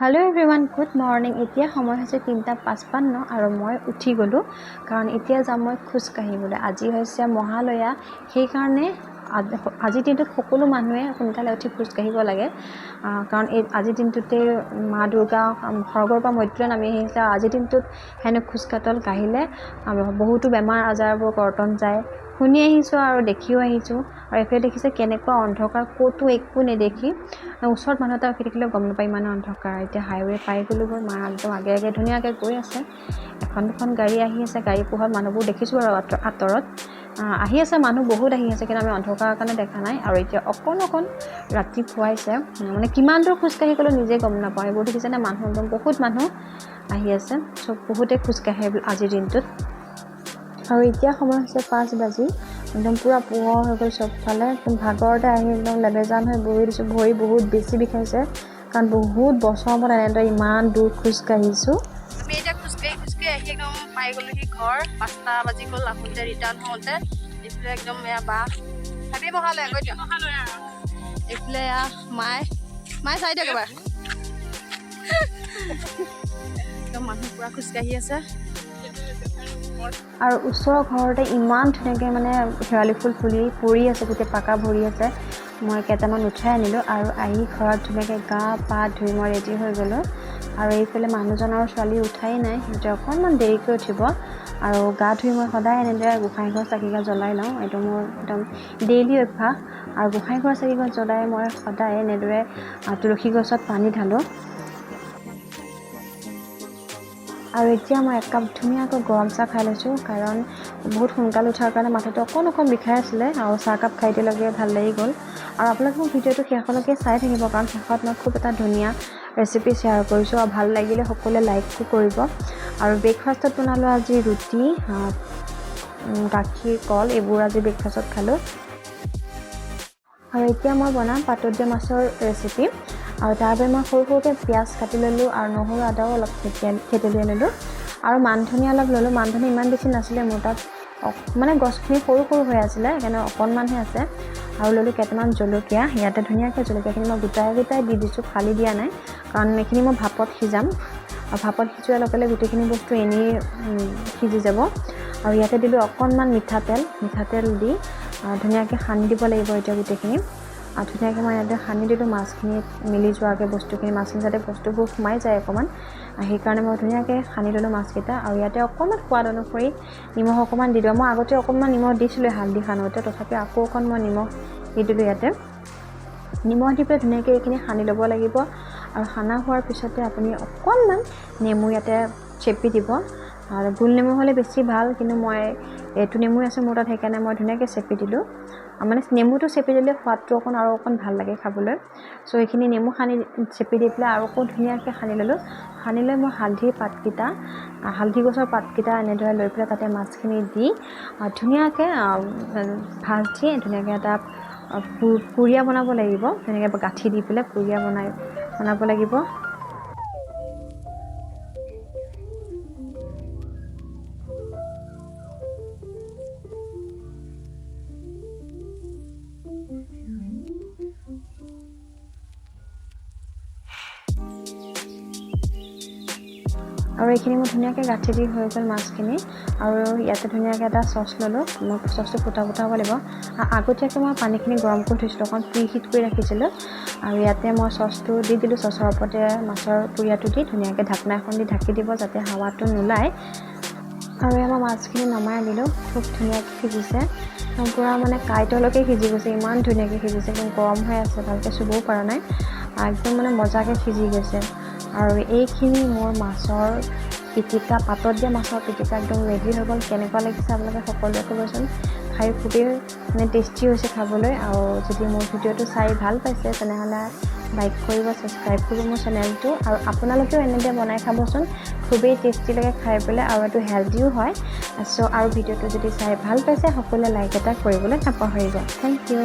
Hello everyone good morning. इतना समय হৈছে 3:55 আৰু মই উঠি গলো কাৰণ এতিয়া যাম মই খোজ কাঢ়িবলৈ। আজি হৈছে মহালয়া, সেইকাৰণে আজিৰ দিনটোত সকলো মানুহে সোনকালে উঠি খোজ কাঢ়িব লাগে কাৰণ আজিৰ দিনটোতে মা দুৰ্গা স্বৰ্গৰ পৰা মৰ্ত্যলৈ নামি আহিছে। আজিৰ দিনটোত হেনো খোজ কাঢ়িলে বহুতো বেমাৰ আজাৰবোৰ কৰ্তন যায় শুনি আহিছোঁ আৰু দেখিও আহিছোঁ। আৰু এইফালে দেখিছে কেনেকুৱা অন্ধকাৰ, ক'তো একো নেদেখি ওচৰত মানুহ এটা ৰখি থাকিলেও গম নাপায় ইমান অন্ধকাৰ। এতিয়া হাইৱে পাই গ'লোগৈ, মা একদম আগে আগে ধুনীয়াকৈ গৈ আছে। এখন দুখন গাড়ী আহি আছে, গাড়ী পোহৰত মানুহবোৰ দেখিছোঁ আৰু আঁতৰত আহি আছে, মানুহ বহুত আহি আছে, কিন্তু আমি অন্ধকাৰৰ কাৰণে দেখা নাই। আৰু এতিয়া অকণ ৰাতি পুৱাইছে, মানে কিমান দূৰ খোজকাঢ়ি গ'লেও নিজে গম নাপাওঁ। এইবোৰ দেখিছেনে, মানুহ একদম বহুত মানুহ আহি আছে, চব বহুতে খোজকাঢ়ে আজিৰ দিনটোত। আৰু এতিয়া সময় হৈছে 5 বাজি, একদম পূৰা পোহৰ হৈ গ'ল চবফালে। একদম ভাগৰতে আহি একদম লেবেজান হৈ বহি দিছোঁ, ভৰি বহুত বেছি বিষাইছে কাৰণ বহুত বছৰৰ মূৰত এনেদৰে ইমান দূৰ খোজকাঢ়িছোঁ। আমি এতিয়া খোজকাঢ়ি আহি একদম পাই গ'লোহি ঘৰ। 5টা বাজি গ'ল আহোঁতে, ৰিটাৰ্ণ হওঁতে। এইফালে একদম এয়া বা ভাবি মহালয়া গৈ দিয়ক, এইফালে এয়া মায়ে চাই দিয়ক এবাৰ। একদম মানুহ পূৰা খোজকাঢ়ি আছে। আৰু ওচৰৰ ঘৰতে ইমান ধুনীয়াকৈ মানে শেৱালি ফুল পৰি আছে, গোটেই পাকা ভৰি আছে। মই কেইটামান উঠাই আনিলোঁ আৰু আহি ঘৰত ধুনীয়াকৈ গা পা ধুই মই ৰেডি হৈ গ'লোঁ। আৰু এইফালে মানুহজন আৰু ছোৱালী উঠাই নাই, সিহঁতে অকণমান দেৰিকৈ উঠিব। আৰু গা ধুই মই সদায় এনেদৰে গোঁসাইঘৰ চাকিগছ জ্বলাই লওঁ, এইটো মোৰ একদম ডেইলি অভ্যাস। আৰু গোঁসাইঘৰ চাকিগছ জ্বলাই মই সদায় এনেদৰে তুলসী গছত পানী ঢালোঁ। আৰু এতিয়া মই 1 কাপ ধুনীয়াকৈ গৰম চাহ খাই লৈছোঁ, কাৰণ বহুত সোনকালে উঠাৰ কাৰণে মাথাটো অকণ বিষাই আছিলে। আৰু চাহকাপ খাই দিলগৈ ভাল লাগি গ'ল। আৰু আপোনালোকে মোৰ ভিডিঅ'টো শেষলৈকে চাই থাকিব, কাৰণ শেষত মই খুব এটা ধুনীয়া ৰেচিপি শ্বেয়াৰ কৰিছোঁ। আৰু ভাল লাগিলে সকলোৱে লাইকো কৰিব। আৰু ব্ৰেকফাষ্টত বনালোঁ আজি ৰুটি, গাখীৰ, কল, এইবোৰ আজি ব্ৰেকফাষ্টত খালোঁ। আৰু এতিয়া মই বনাম পাতত দিয়া মাছৰ ৰেচিপি। আৰু তাৰ বাবে মই সৰুকৈ পিঁয়াজ কাটি ল'লোঁ আৰু নহৰু আদাও অলপ থেতেলি আনিলোঁ। আৰু মান ধনিয়া অলপ ল'লোঁ। মান ধনিয়া ইমান বেছি নাছিলে মোৰ তাত, মানে গছখিনি সৰু হৈ আছিলে, সেইকাৰণে অকণমানহে আছে। আৰু ল'লোঁ কেইটামান জলকীয়া। ইয়াতে ধুনীয়াকৈ জলকীয়াখিনি মই গোটাই দি দিছোঁ, ফালি দিয়া নাই, কাৰণ এইখিনি মই ভাপত সিজাম। আৰু ভাপত সিজোৱাৰ লগে লগে গোটেইখিনি বস্তু এনেই সিজি যাব। আৰু ইয়াতে দিলোঁ অকণমান মিঠাতেল দি ধুনীয়াকৈ সানি দিব লাগিব এতিয়া গোটেইখিনি। আৰু ধুনীয়াকৈ মই ইয়াতে সানি দিলোঁ মাছখিনিত মিলি যোৱাকৈ বস্তুখিনি, মাছখিনি যাতে বস্তুবোৰ সোমাই যায় অকণমান, সেইকাৰণে মই ধুনীয়াকৈ সানি ল'লোঁ মাছকেইটা। আৰু ইয়াতে অকণমান সোৱাদ অনুসৰি নিমখ অকণমান দি দিওঁ। মই আগতে অকণমান নিমখ দিছিলোঁ হালধি সানোতে, তথাপি আকৌ অকণ মই নিমখ দি দিলোঁ ইয়াতে। নিমখ দি পেলাই ধুনীয়াকৈ এইখিনি সানি ল'ব লাগিব। আৰু সানা হোৱাৰ পিছতে আপুনি অকণমান নেমু ইয়াতে চেপি দিব। আৰু গোল নেমু হ'লে বেছি ভাল, কিন্তু মই এইটো নেমুই আছে মোৰ তাত, সেইকাৰণে মই ধুনীয়াকৈ চেপি দিলোঁ। মানে নেমুটো চেপি দিলে সোৱাদটো আৰু অকণ ভাল লাগে খাবলৈ। চ' এইখিনি নেমু চেপি দি পেলাই আৰু আকৌ ধুনীয়াকৈ সানি ল'লোঁ। সানি লৈ মই হালধি গছৰ পাতকেইটা এনেদৰে লৈ পেলাই তাতে মাছখিনি দি ধুনীয়াকৈ ধুনীয়াকৈ এটা পুৰীয়া বনাব লাগিব। ধুনীয়াকৈ গাঁঠি দি পেলাই পুৰীয়া বনাব লাগিব। আৰু এইখিনি মোৰ ধুনীয়াকৈ গাঁঠি দি হৈ গ'ল মাছখিনি। আৰু ইয়াতে ধুনীয়াকৈ এটা চচ ল'লোঁ, মই চচটো ফুটাব লাগিব। আগতীয়াকৈ মই পানীখিনি গৰম কৰি থৈছিলোঁ, অকণ প্ৰিহিট কৰি ৰাখিছিলোঁ। আৰু ইয়াতে মই চচটো দি দিলোঁ, চচৰ ওপৰতে মাছৰ পুৰীয়াটো দি ধুনীয়াকৈ ঢাকনা এখন দি ঢাকি দিব, যাতে হাৱাটো নোলায়। আৰু আমাৰ মাছখিনি নমাই আনিলোঁ, খুব ধুনীয়াকৈ সিজিছে, পূৰা মানে কাঁইটলৈকে সিজি গৈছে, ইমান ধুনীয়াকৈ সিজিছে। একদম গৰম হৈ আছে, ভালকৈ চুবও পৰা নাই, একদম মানে মজাকৈ সিজি গৈছে। আৰু এইখিনি মোৰ মাছৰ পিটিকা, পাতত দিয়া মাছৰ পিটিকা একদম ৰেডি হৈ গ'ল। কেনেকুৱা লাগিছে আপোনালোকে সকলোৱে ক'বচোন। খাই খুবেই মানে টেষ্টি হৈছে খাবলৈ। আৰু যদি মোৰ ভিডিঅ'টো চাই ভাল পাইছে, তেনেহ'লে লাইক কৰিব, ছাবস্ক্ৰাইব কৰিব মোৰ চেনেলটো। আৰু আপোনালোকেও এনেদৰে বনাই খাবচোন, খুবেই টেষ্টি লাগে খাই পেলাই, আৰু এইটো হেল্ডিও হয়। চ' আৰু ভিডিঅ'টো যদি চাই ভাল পাইছে, সকলোৱে লাইক এটা কৰিবলৈ নাপাহৰিব। Thank U.